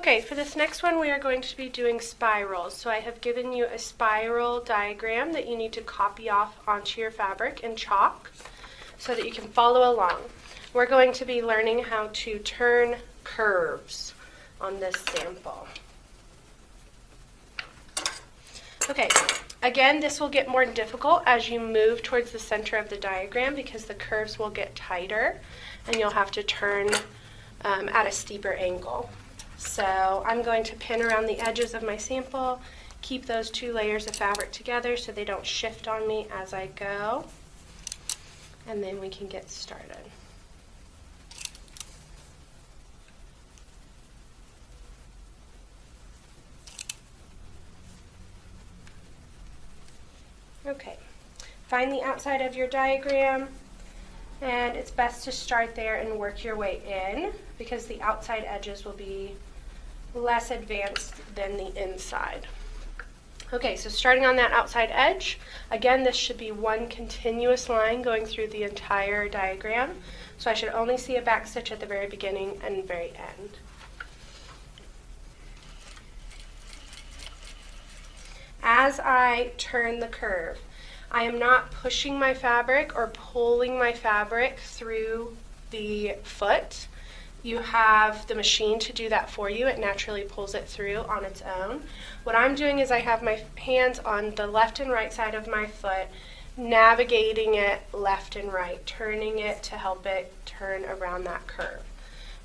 Okay, for this next one we are going to be doing spirals. So I have given you a spiral diagram that you need to copy off onto your fabric in chalk so that you can follow along. We're going to be learning how to turn curves on this sample. Okay, again, this will get more difficult as you move towards the center of the diagram because the curves will get tighter and you'll have to turn at a steeper angle. So I'm going to pin around the edges of my sample, keep those two layers of fabric together so they don't shift on me as I go, and then we can get started. Okay, find the outside of your diagram, and it's best to start there and work your way in because the outside edges will be less advanced than the inside. Okay, so starting on that outside edge, again, this should be one continuous line going through the entire diagram, so I should only see a back stitch at the very beginning and very end. As I turn the curve, I am not pushing my fabric or pulling my fabric through the foot. You have the machine to do that for you. It naturally pulls it through on its own. What I'm doing is I have my hands on the left and right side of my foot, navigating it left and right, turning it to help it turn around that curve.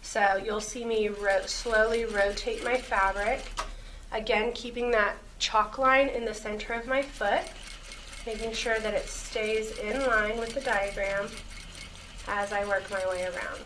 So you'll see me slowly rotate my fabric, again keeping that chalk line in the center of my foot, making sure that it stays in line with the diagram as I work my way around.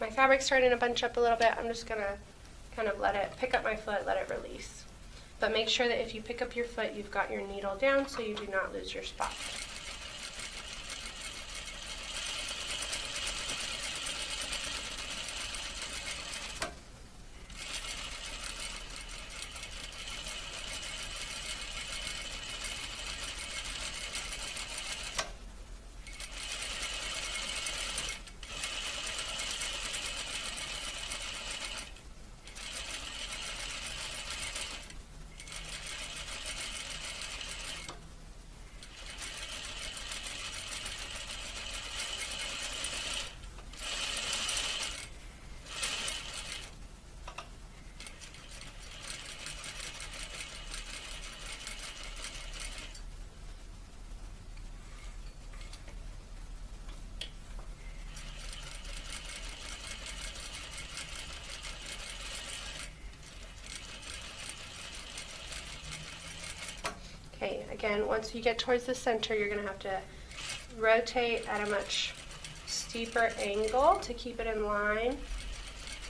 My fabric's starting to bunch up a little bit. I'm just going to kind of let it pick up my foot, let it release. But make sure that if you pick up your foot, you've got your needle down so you do not lose your spot. Okay, again, once you get towards the center, you're going to have to rotate at a much steeper angle to keep it in line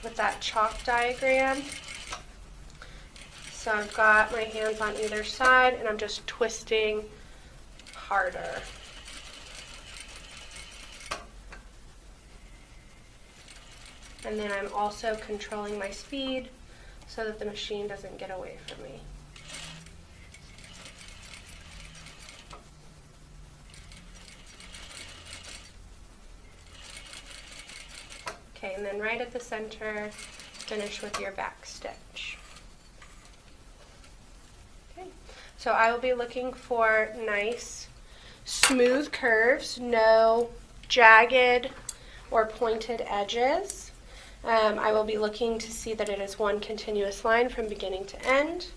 with that chalk diagram. So I've got my hands on either side and I'm just twisting harder. And then I'm also controlling my speed so that the machine doesn't get away from me. Okay, and then right at the center, finish with your back stitch. Okay, so I will be looking for nice, smooth curves, no jagged or pointed edges. I will be looking to see that it is one continuous line from beginning to end.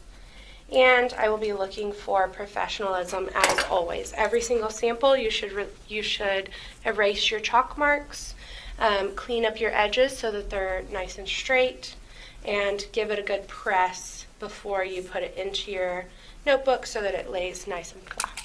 And I will be looking for professionalism as always. Every single sample, you should erase your chalk marks. Clean up your edges so that they're nice and straight, and give it a good press before you put it into your notebook so that it lays nice and flat.